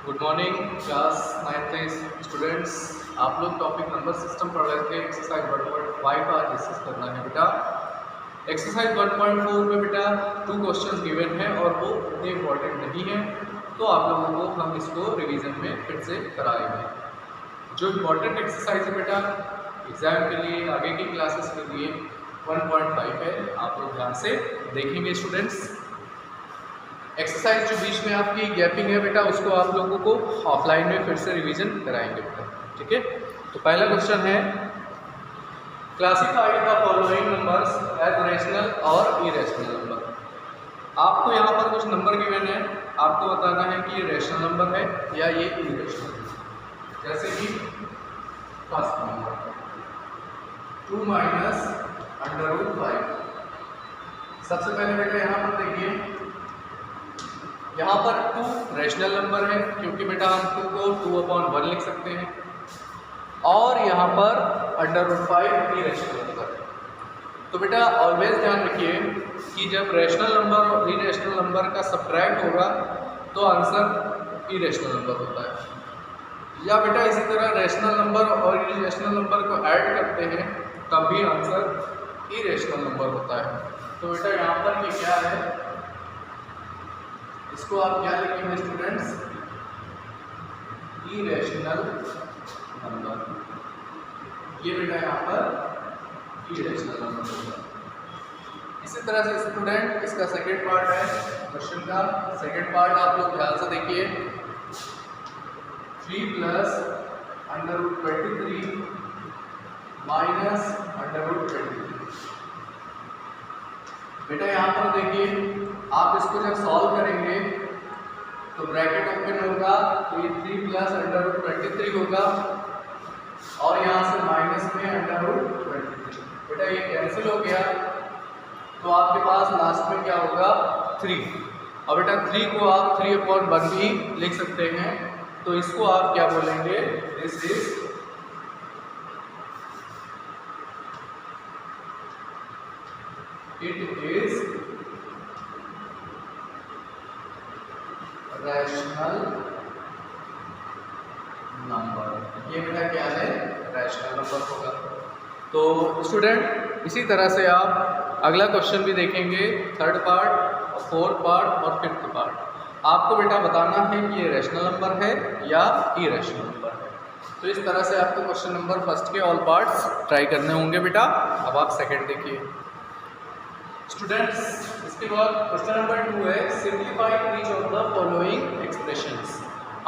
Good morning class 9th students. आप लोग topic number system पढ़ रहे थे। एक्सरसाइज 1.5 आज डिस्कस करना है बेटा। एक्सरसाइज 1.4 में बेटा 2 क्वेश्चंस गिवन हैं और वो उतने इम्पोर्टेंट नहीं हैं, तो आप लोगों को हम इसको रिवीजन में फिर से कराएंगे। जो इम्पोर्टेंट एक्सरसाइज है बेटा एग्जाम के लिए, आगे की क्लासेस के लिए 1.5 है, आप लोग ध्यान से देखेंगे स्टूडेंट्स। एक्सरसाइज जो बीच में आपकी गैपिंग है बेटा उसको आप लोगों को ऑफलाइन में फिर से रिवीजन कराएंगे बेटा, ठीक है। तो पहला क्वेश्चन है classify the following numbers as rational और इरेशनल नंबर। आपको यहाँ पर कुछ नंबर गिवन है, आपको बताना है कि ये रेशनल नंबर है या ये इरेशनल है। जैसे कि फर्स्ट नंबर 2 माइनस √5। सबसे पहले बेटा यहाँ पर देखिए, यहाँ पर 2 रेशनल नंबर है क्योंकि बेटा हम 2 को 2/1 लिख सकते हैं, और यहाँ पर √5 इरेशनल नंबर है। तो बेटा ऑलवेज ध्यान रखिए कि जब रेशनल नंबर और इरेशनल नंबर का सब्ट्रैक्ट होगा तो आंसर इरेशनल नंबर होता है, या बेटा इसी तरह रेशनल नंबर और इरेशनल नंबर को ऐड करते हैं तब भी आंसर इरेशनल नंबर होता है। तो बेटा यहाँ पर ये क्या है, इसको आप क्या लिखेंगे स्टूडेंट्स, इरेशनल नंबर। ये बेटा यहाँ पर इरेशनल नंबर होगा। इसी तरह से स्टूडेंट इसका सेकंड पार्ट है क्वेश्चन का। सेकंड पार्ट आप लोग ध्यान से देखिए, 3 + √23 - √23। बेटा यहाँ पर देखिए, आप इसको जब सॉल्व करेंगे तो ब्रैकेट ओपन होगा तो ये 3 + √23 होगा और यहाँ से माइनस में √23। बेटा ये कैंसिल हो गया तो आपके पास लास्ट में क्या होगा 3। और बेटा 3 को आप 3/1 भी लिख सकते हैं, तो इसको आप क्या बोलेंगे, this is it is rational number. ये बेटा क्या है, रैशनल नंबर होगा। तो स्टूडेंट इसी तरह से आप अगला क्वेश्चन भी देखेंगे, थर्ड पार्ट, फोर्थ पार्ट और फिफ्थ पार्ट। आपको बेटा बताना है कि ये रैशनल नंबर है या इरेशनल नंबर है। तो इस तरह से आपको क्वेश्चन नंबर फर्स्ट के ऑल पार्ट्स ट्राई करने होंगे बेटा। अब आप सेकंड देखिए स्टूडेंट्स। इसके बाद क्वेश्चन नंबर 2 है simplify each of the following expressions.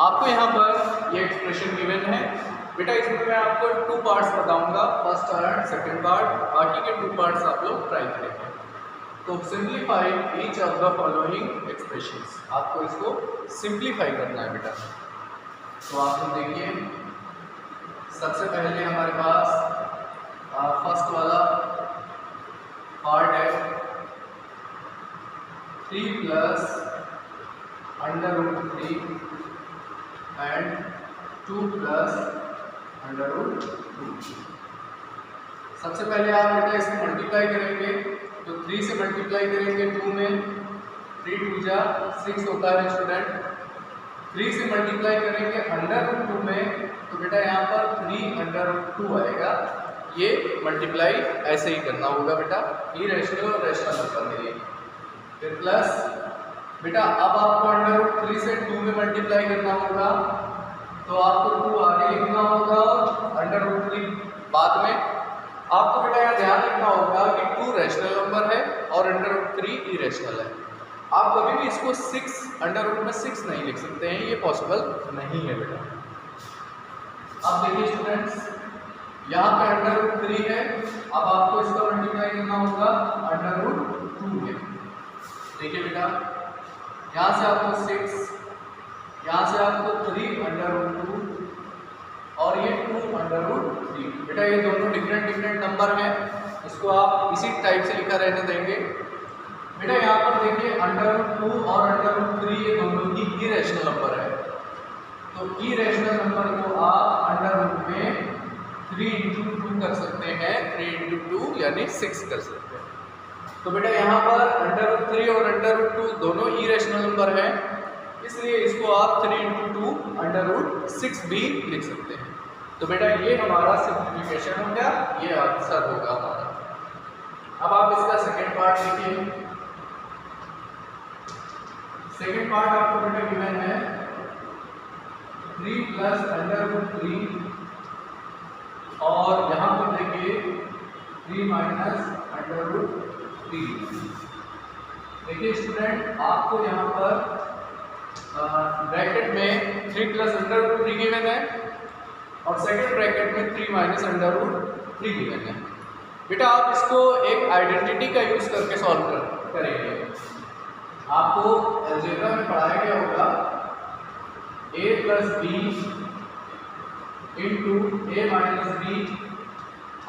आपको यहाँ पर ये एक्सप्रेशन गिवन है बेटा, इसमें मैं आपको 2 पार्ट्स बताऊंगा, फर्स्ट और सेकंड पार्ट। बाकी के 2 पार्ट्स आप लोग ट्राई करेंगे। तो simplify each of the following expressions, आपको इसको सिंप्लीफाई करना है बेटा। तो आप लोग देखिए, सबसे पहले हमारे पास फर्स्ट वाला पार्ट है 3 + √3 and 2 + √2। सबसे पहले आप बेटा इसे मल्टीप्लाई करेंगे, तो 3 से मल्टीप्लाई करेंगे 2 में, 3 × 2 = 6 होता है स्टूडेंट। 3 से मल्टीप्लाई करेंगे √2 में, तो बेटा यहाँ पर 3/2 आएगा। ये मल्टीप्लाई ऐसे ही करना होगा बेटा, इरेशनल और रेशनल नंबर के लिए। फिर प्लस बेटा अब आपको √3 से 2 में मल्टीप्लाई करना होगा, तो आपको 2 आगे लिखना होगा और √3 बाद में। आपको बेटा यहाँ ध्यान रखना होगा कि 2 रैशनल नंबर है और √3 इरेशनल है। आप कभी भी इसको 6 नहीं लिख सकते हैं, ये पॉसिबल नहीं है बेटा। अब देखिए स्टूडेंट्स, यहाँ पे √3 है, अब आपको इसका मल्टीप्लाई करना होगा √2 में। देखिए बेटा, यहाँ से आपको 6, यहाँ से आपको 3/2 और ये 2/3। बेटा ये दोनों डिफरेंट नंबर हैं, इसको आप इसी टाइप से लिखा रहने देंगे। बेटा यहाँ पर देखिए √2 और √3 ये दोनों ही इरेशनल नंबर है, तो इरेशनल नंबर को आप √2 में 3 × 2 कर सकते हैं, 3 × 2 यानी 6 कर सकते हैं। तो बेटा यहाँ पर √3 और √2 दोनों इरेशनल नंबर हैं, इसलिए इसको आप 3 × 2 √6 भी लिख सकते हैं। तो बेटा ये हमारा सिंप्लीफिकेशन हो गया, ये आंसर होगा हमारा। अब आप इसका सेकेंड पार्ट लिखिए। सेकेंड पार्ट आपको बेटा गिवन है 3 + √3 और यहाँ पर देखिए 3 - √3। देखिए स्टूडेंट, आपको यहाँ पर ब्रैकेट में 3 + √3 गिवन है और सेकंड ब्रैकेट में 3 - √3 गिवन है। बेटा आप इसको एक आइडेंटिटी का यूज करके सॉल्व करेंगे। आपको अलजेब्रा में पढ़ाया गया होगा a + b * a - b।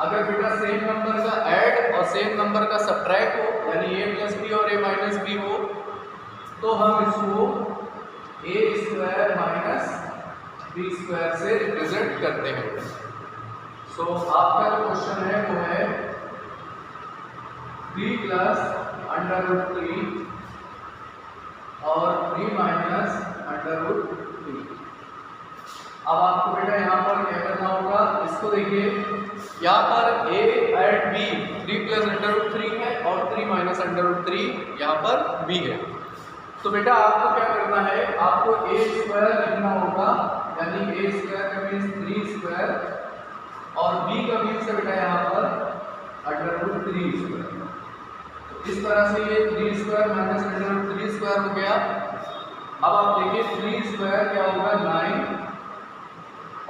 अगर बेटा सेम नंबर का ऐड और सेम नंबर का सब्ट्रैक्ट हो, यानी a + b और a - b हो, तो हम इसको a² - b² से रिप्रेजेंट करते हैं। सो आपका जो क्वेश्चन है वो है 3 + √3 और 3 - √3। अब आपको बेटा यहाँ पर क्या करना होगा, इसको देखिए यहाँ पर a and b 3 + √3 है और 3 - √3 यहाँ पर b है। तो बेटा आपको क्या करना है, आपको a² लिखना होगा, यानी a² का मीन्स 3² और b का मीन्स है बेटा यहाँ पर √3²। तो इस तरह से ये 3² - √3² हो गया। अब आप देखिए 3² क्या होगा 9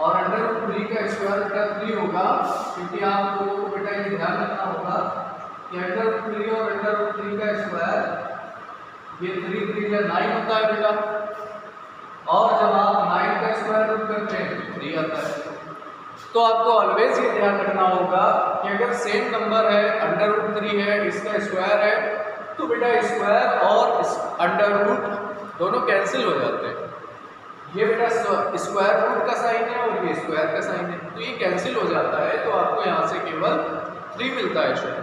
और √3 का स्क्वायर बेटा 3 होगा, क्योंकि आप लोगों को बेटा ये ध्यान रखना होगा कि √3 और √3 का स्क्वायर ये 3 3 का 9 होता है बेटा, और जब आप 9 का स्क्वायर रूट करते हैं तो 3 आता है। तो आपको ऑलवेज ये ध्यान रखना होगा कि अगर सेम नंबर है, √3 है, इसका स्क्वायर है, तो बेटा स्क्वायर और अंडर दोनों कैंसिल हो जाते हैं। ये बेटा स्क्वायर रूट का साइन है और ये स्क्वायर का साइन है, तो ये कैंसिल हो जाता है। तो आपको यहाँ से केवल 3 मिलता है शुरू।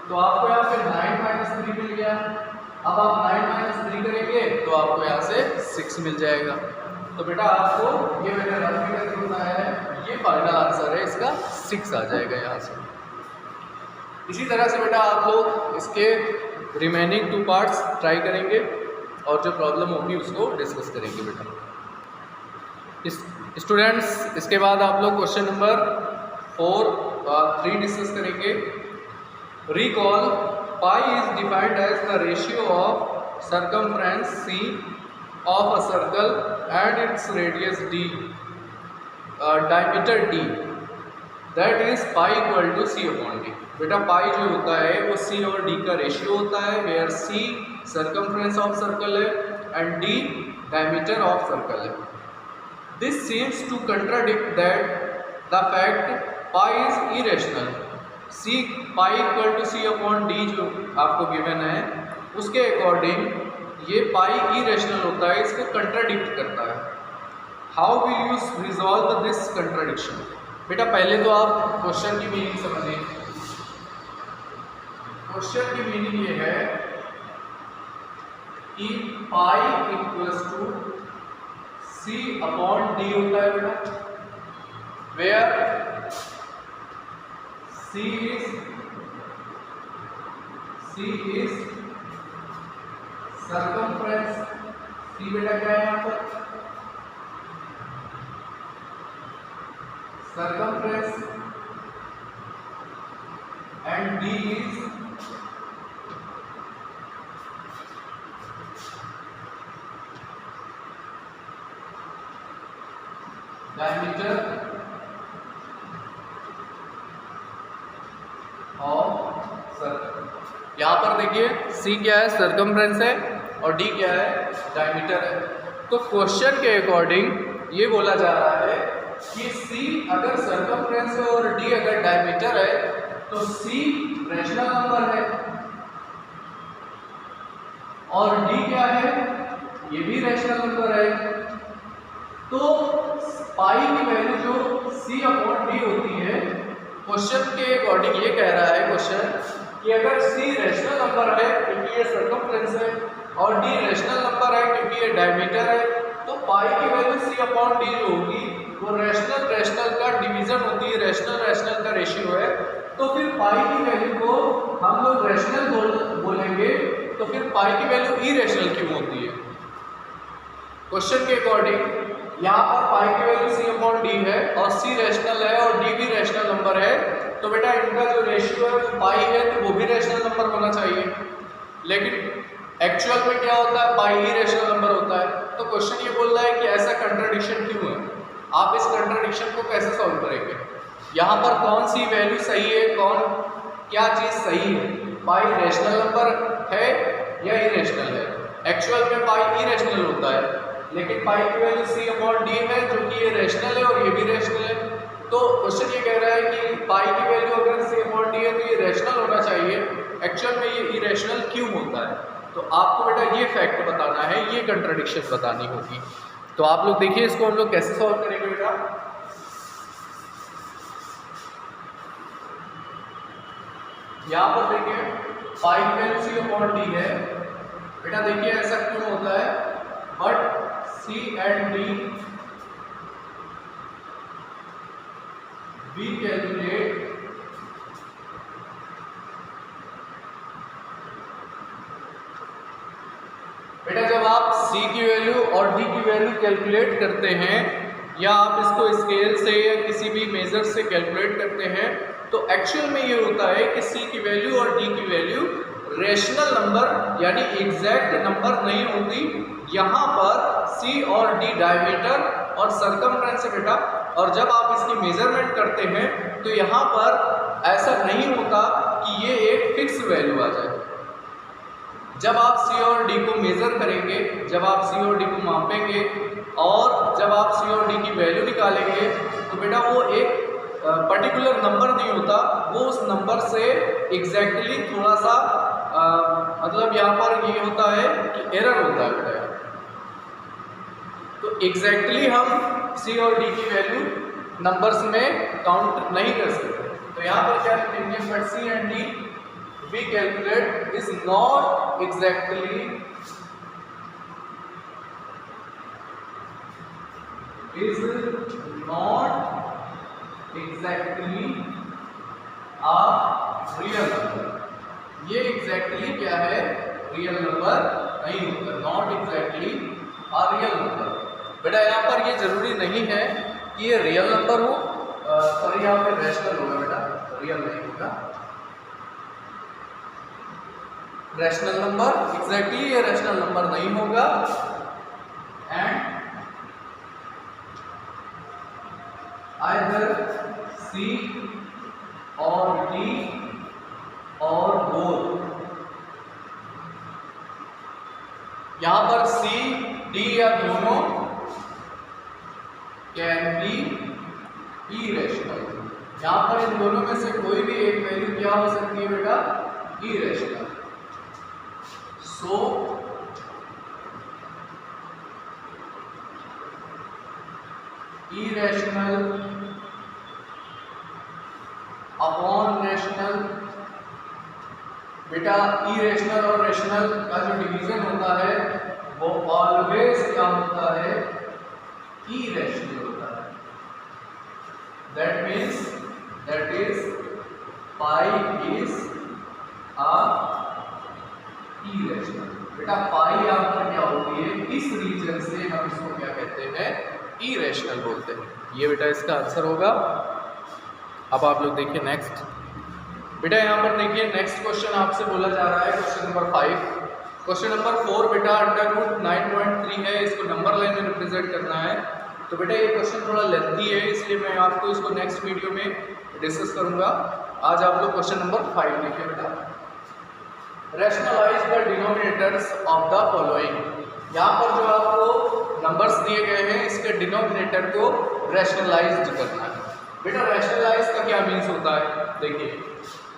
तो आपको यहाँ पे 9 - 3 मिल गया। अब आप 9 - 3 करेंगे तो आपको यहाँ से 6 मिल जाएगा। तो बेटा आपको ये मैंने रफ भी करके बताया है, ये फाइनल आंसर है इसका 6 आ जाएगा यहाँ से। इसी तरह से बेटा आप लोग इसके रिमेनिंग 2 पार्ट्स ट्राई करेंगे और जो प्रॉब्लम होगी उसको डिस्कस करेंगे बेटा। स्टूडेंट्स, इसके बाद आप लोग क्वेश्चन नंबर 3 डिस्कस करेंगे। Recall pi is defined as the ratio of circumference c of a circle and its radius d, diameter d, that is pi = c/d। बेटा पाई जो होता है वो c और d का रेशियो होता है, where c circumference of circle है and d diameter of circle है। This seems to contradict that the fact pi is irrational। c pi = c/d जो आपको गिवन है उसके अकॉर्डिंग ये पाई इरेशनल होता है, इसको कंट्राडिक्ट करता है। How will you resolve this contradiction? बेटा पहले तो आप क्वेश्चन की मीनिंग समझें। क्वेश्चन की मीनिंग ये है कि पाई = c/d होता है बेटा, where c is circumference. c बेटा क्या है यहाँ पर circumference and d is diameter of circle. यहाँ पर देखिए c क्या है सर्कमफ्रेंस है और d क्या है डायमीटर है। तो क्वेश्चन के अकॉर्डिंग ये बोला जा रहा है कि c अगर सर्कमफ्रेंस है और d अगर डायमीटर है तो c रैशनल नंबर है और d क्या है, ये भी रैशनल नंबर है। तो पाई की वैल्यू जो c/d होती है, क्वेश्चन के अकॉर्डिंग ये कह रहा है क्वेश्चन कि अगर c रैशनल नंबर है क्योंकि ये सर्कमफ्रेंस है और d रैशनल नंबर है क्योंकि ये डायमीटर है, तो पाई की वैल्यू सी अपॉन डी जो होगी वो रैशनल का डिवीजन होती है, रैशनल का रेशियो है। तो फिर पाई की वैल्यू को हम लोग रैशनल बोलेंगे, तो फिर पाई की वैल्यू इरेशनल क्यों होती है? क्वेश्चन के अकॉर्डिंग यहाँ पर पाई की वैल्यू सी अपॉन डी है और सी रैशनल है और डी भी रैशनल नंबर है, तो बेटा इनका जो रेशियो है वो पाई है, तो वो भी रैशनल नंबर होना चाहिए। लेकिन एक्चुअल में क्या होता है, पाई ही रैशनल नंबर होता है। तो क्वेश्चन ये बोल रहा है कि ऐसा कंट्राडिक्शन क्यों है, आप इस कंट्राडिक्शन को कैसे सॉल्व करेंगे? यहाँ पर कौन सी वैल्यू सही है, क्या चीज़ सही है? पाई रैशनल नंबर है या इरेशनल है? एक्चुअल में पाई इरेशनल होता है, लेकिन पाई की वैल्यू सी अपॉन डी है जो कि ये रैशनल है और ये भी रैशनल है। तो क्वेश्चन ये कह रहा है कि पाई की वैल्यू अगर सी अपॉन डी है तो ये रैशनल होना चाहिए, एक्चुअल में ये इरेशनल क्यों होता है? तो आपको बेटा ये फैक्ट बताना है, ये कंट्राडिक्शन बतानी होगी। तो आप लोग देखिए इसको हम लोग कैसे सॉल्व करेंगे बेटा। यहाँ पर देखिए पाई की वैल्यू सी अपॉन डी है, बेटा देखिए ऐसा क्यों होता है, but C and D we calculate बेटा जब आप C की वैल्यू और D की वैल्यू कैलकुलेट करते हैं या आप इसको स्केल से या किसी भी मेजर से कैलकुलेट करते हैं, तो एक्चुअल में ये होता है कि C की वैल्यू और D की वैल्यू रैशनल नंबर यानी एग्जैक्ट नंबर नहीं होती। यहाँ पर C और D डायमीटर और सरकमफ्रेंस है बेटा, और जब आप इसकी मेजरमेंट करते हैं तो यहाँ पर ऐसा नहीं होता कि ये एक फिक्स वैल्यू आ जाए। जब आप C और D को मेज़र करेंगे, जब आप C और D को मापेंगे और जब आप C और D की वैल्यू निकालेंगे, तो बेटा वो एक पर्टिकुलर नंबर नहीं होता, वो उस नंबर से एग्जैक्टली थोड़ा सा मतलब यहाँ पर ये होता है कि एरर होता है बेटा। तो एग्जैक्टली हम C और D की वैल्यू नंबर्स में काउंट नहीं कर सकते। तो यहाँ पर क्या लिखेंगे, but C and D we calculate is not exactly a real number। ये exactly क्या है, रियल नंबर नहीं होता, not exactly a real number। बेटा यहाँ पर ये जरूरी नहीं है कि ये रियल नंबर हो, सॉरी यहाँ पे रैशनल होगा बेटा, रियल नहीं होगा, रैशनल नंबर एग्जैक्टली ये रैशनल नंबर नहीं होगा। एंड आइदर C और D और बोथ, यहां पर C D या दोनों कैन बी इरेशनल। यहां पर इन दोनों में से कोई भी एक वैल्यू क्या हो सकती है बेटा, irrational. So irrational upon rational, बेटा इरेशनल और रैशनल का जो डिवीजन होता है वो ऑलवेज क्या होता है, इरेशनल होता है। That is pi is a irrational. बेटा पाई यहाँ पर क्या होती है, इस रीजन से हम इसको क्या कहते हैं, इरेशनल बोलते हैं। ये बेटा इसका आंसर होगा। अब आप लोग देखिए नेक्स्ट। बेटा यहाँ पर देखिए नेक्स्ट क्वेश्चन आपसे बोला जा रहा है, क्वेश्चन नंबर 5। क्वेश्चन नंबर 4 बेटा अंडर रूट 9.3 है, इसको नंबर लाइन में रिप्रेजेंट करना है। तो बेटा ये क्वेश्चन थोड़ा लेंथी है, इसलिए मैं आपको इसको नेक्स्ट वीडियो में डिस्कस करूँगा। आज आप लोग क्वेश्चन नंबर 5 देखिए बेटा। Rationalise the denominators of the following. यहाँ पर जो आपको नंबर्स दिए गए हैं इसके डिनोमिनेटर को रैशनलाइज करना है। बेटा रैशनलाइज का क्या मीन्स होता है, देखिए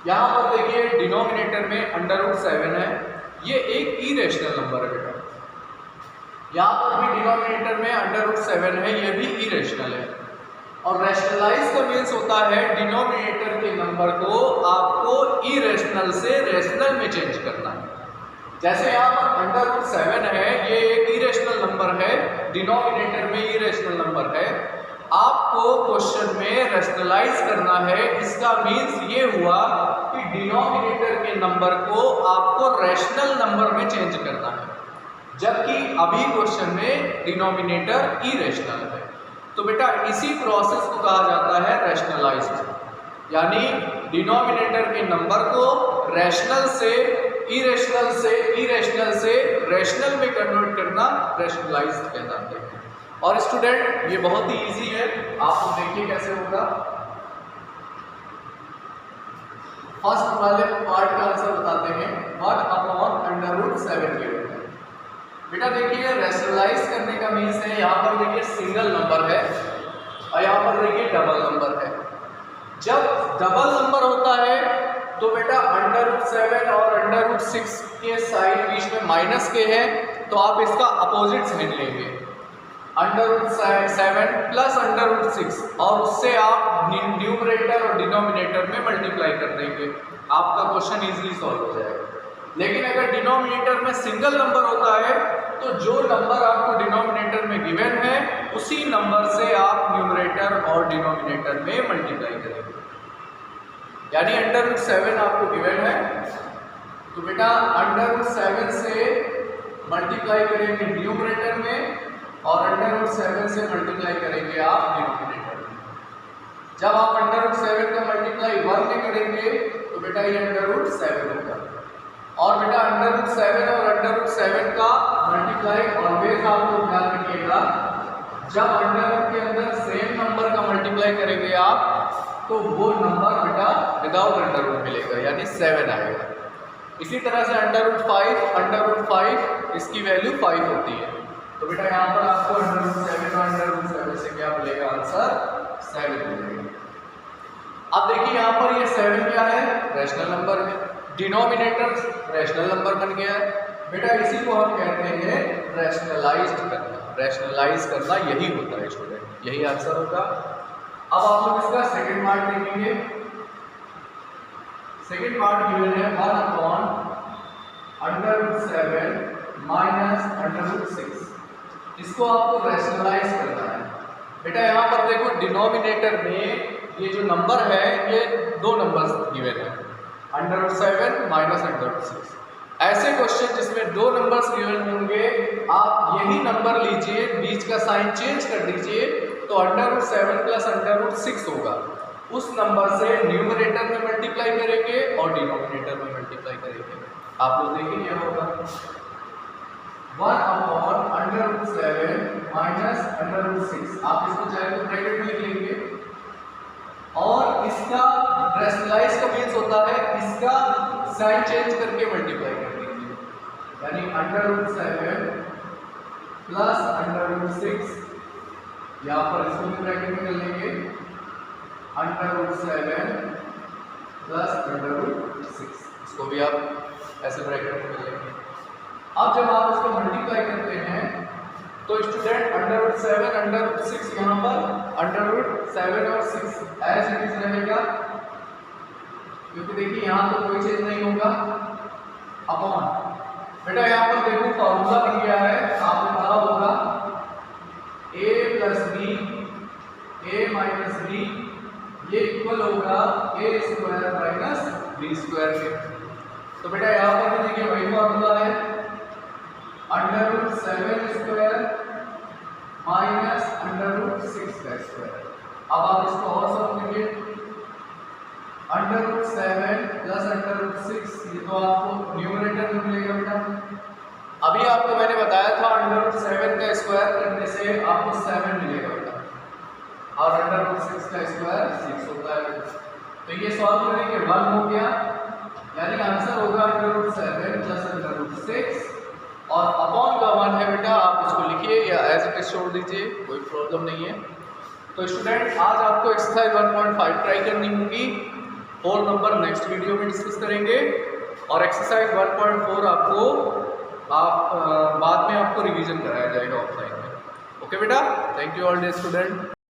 यहाँ पर देखिए डिनोमिनेटर में अंडर रूट 7 है, ये एक इरेशनल नंबर है बेटा। यहाँ पर भी डिनोमिनेटर में अंडर रूट 7 है, ये भी इरेशनल है। और रैशनलाइज का मीन्स होता है डिनोमिनेटर के नंबर को आपको इरेशनल से रैशनल में चेंज करना है। जैसे यहाँ पर √7 है, ये एक इरेशनल नंबर है, डिनोमिनेटर में इरेशनल नंबर है। आपको क्वेश्चन में रैशनलाइज करना है, इसका मीन्स ये हुआ कि डिनोमिनेटर के नंबर को आपको रैशनल नंबर में चेंज करना है, जबकि अभी क्वेश्चन में डिनोमिनेटर इरेशनल है। तो बेटा इसी प्रोसेस को कहा जाता है रैशनलाइज्ड, यानी डिनोमिनेटर के नंबर को रैशनल से इरेशनल से रैशनल में कन्वर्ट करना रैशनलाइज्ड कहलाते हैं। और स्टूडेंट ये बहुत ही इजी है, आप देखिए कैसे होगा। फर्स्ट वाले पार्ट का आंसर बताते हैं, 1/√7 के रूप में। बेटा देखिए रैशनलाइज करने का मीन्स है, यहाँ पर देखिए सिंगल नंबर है और यहाँ पर देखिए डबल नंबर है। जब डबल नंबर होता है तो बेटा √7 और √6 के साइड बीच में माइनस के हैं, तो आप इसका अपोजिट साइन लेंगे, √7 प्लस √6, और उससे आप न्यूमरेटर और डिनोमिनेटर में मल्टीप्लाई कर देंगे, आपका क्वेश्चन इजीली सॉल्व हो जाएगा। लेकिन अगर डिनोमिनेटर में सिंगल नंबर होता है तो जो नंबर आपको डिनोमिनेटर में गिवन है उसी नंबर से आप न्यूमरेटर और डिनोमिनेटर में मल्टीप्लाई करेंगे। यानी √7 आपको गिवन है तो बेटा √7 से मल्टीप्लाई करेंगे न्यूमरेटर में और √7 से मल्टीप्लाई करेंगे आप डिनोमिनेटर में। जब आप √7 का मल्टीप्लाई 1 में करेंगे तो बेटा ये √7 होगा। और बेटा √7 और √7 का मल्टीप्लाई ऑलवेज आपको ध्यान रखिएगा, जब अंडर के अंदर सेम नंबर का मल्टीप्लाई करेंगे आप तो वो नंबर बेटा विदाउट अंडर मिलेगा, यानी 7 आएगा। इसी तरह से √5 इसकी वैल्यू 5 होती है, तो बेटा यहाँ पर आपको √7 और √7 से क्या मिलेगा, आंसर 7 मिलेगा। अब देखिए यहाँ पर ये 7 क्या है, रैशनल नंबर है, डिनोमिनेटर रैशनल नंबर बन गया है। बेटा इसी को हम कहते हैं रैशनलाइज्ड करना। रैशनलाइज करना यही होता है स्टूडेंट, यही आंसर होगा। अब आप लोग इसका सेकंड पार्ट देखेंगे। सेकंड पार्ट गिवन है 1/√7 माइनस √6। इसको आपको रैशनलाइज करना है। बेटा यहाँ पर देखो डिनोमिनेटर में ये जो नंबर है ये दो नंबर्स गिवन है, √7 माइनस √6। ऐसे क्वेश्चन जिसमें दो नंबर्स गिवन होंगे आप यही नंबर लीजिए, बीच का साइन चेंज कर दीजिए तो √7 प्लस √6 होगा। उस नंबर से न्यूमरेटर में मल्टीप्लाई करेंगे और डिनोमिनेटर में मल्टीप्लाई करेंगे। आप लोग देखिए क्या होगा, 1/√7 माइनस √6। आप इसको चाहे तो ब्रैकेट में लिख लेंगे और इसका रैशनलाइज का मीन्स होता है इसका साइन चेंज करके मल्टीप्लाई कर दीजिए, यानी √7 प्लस √6। यहाँ पर इसको भी ब्रैकेट में कर लेंगे, √7 प्लस √6, इसको भी आप ऐसे ब्रैकेट में कर लेंगे। अब जब आप इसको मल्टीप्लाई करते हैं तो स्टूडेंट √7 √6 यहाँ पर √7 और 6 एज इट इज रहेगा, क्योंकि देखिए यहाँ तो कोई चेंज नहीं होगा, अपॉन। बेटा यहाँ पर देखो फॉर्मूला बन गया है, आपने पढ़ा होगा a plus B a minus B ये इक्वल होगा a² माइनस b² के। तो बेटा यहाँ पर भी देखिए वही फॉर्मूला है, √7² माइनस √6²। अब आप इसको और सॉल्व करिए, √7 प्लस √6 ये तो आपको न्यूमरेटर में मिलेगा। बेटा अभी आपको मैंने बताया था √7 का स्क्वायर करने से आपको 7 मिलेगा बेटा, और √6 का स्क्वायर 6 होता है। तो ये सॉल्व करेंगे 1 हो गया, यानी आंसर होगा √7 प्लस √6 और अपॉन का 1 है। बेटा आप इसको लिखिए या एज इट इज छोड़ दीजिए, कोई प्रॉब्लम नहीं है। तो स्टूडेंट आज आपको एक्सरसाइज 1.5 ट्राई करनी होगी, 4 नंबर नेक्स्ट वीडियो में डिस्कस करेंगे और एक्सरसाइज 1.4 आपको बाद में आपको रिवीजन कराया जाएगा ऑफलाइन में। ओके बेटा, thank you all day student.